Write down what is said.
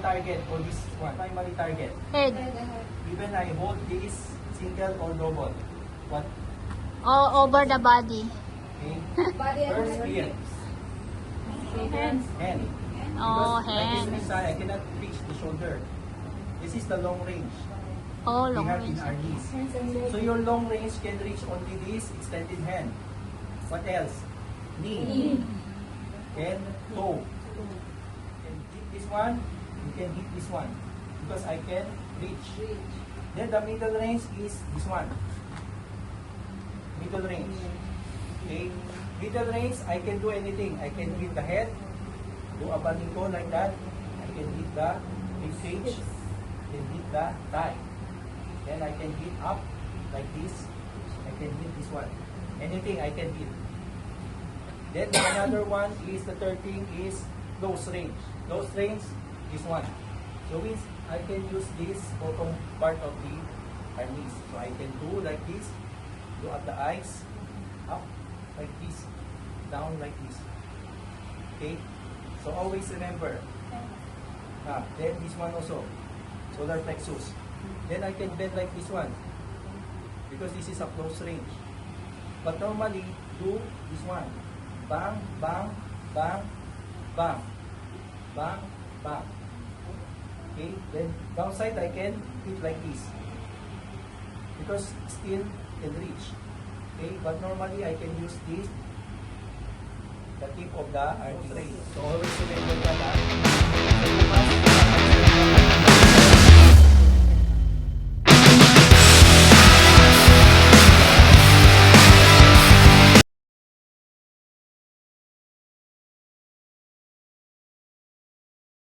primary target or this one? Primary target. Head. Even I hold this single or double. What? All over the body. Okay. Body and First head. here. Hands. Hand. Oh, Because like hand. this side, I cannot reach the shoulder. This is the long range Oh, we long have in range. our knees. Hands and legs. So your long range can reach only this extended hand. What else? Knee. Knee. And toe. And hit this one, you can hit this one. Because I can reach. Then the middle range is this one. Middle range. Okay. Middle range, I can do anything. I can hit the head, do a banico like that. I can hit the rib cage, then hit the thigh. Then I can hit up like this. I can hit this one. Anything I can hit. Then another one is the third thing is close range. Close range is one. So means I can use this bottom part of the arms. So I can do like this, do at the eyes, up like this, down like this. Okay? So always remember. Then this one also, solar plexus. Then I can bend like this one because this is a close range. But normally do this one. Bang, bang, bang, bang, bang, bang. Okay, then downside I can hit like this because still can reach. Okay, but normally I can use this, the tip of the arm. So always remember that.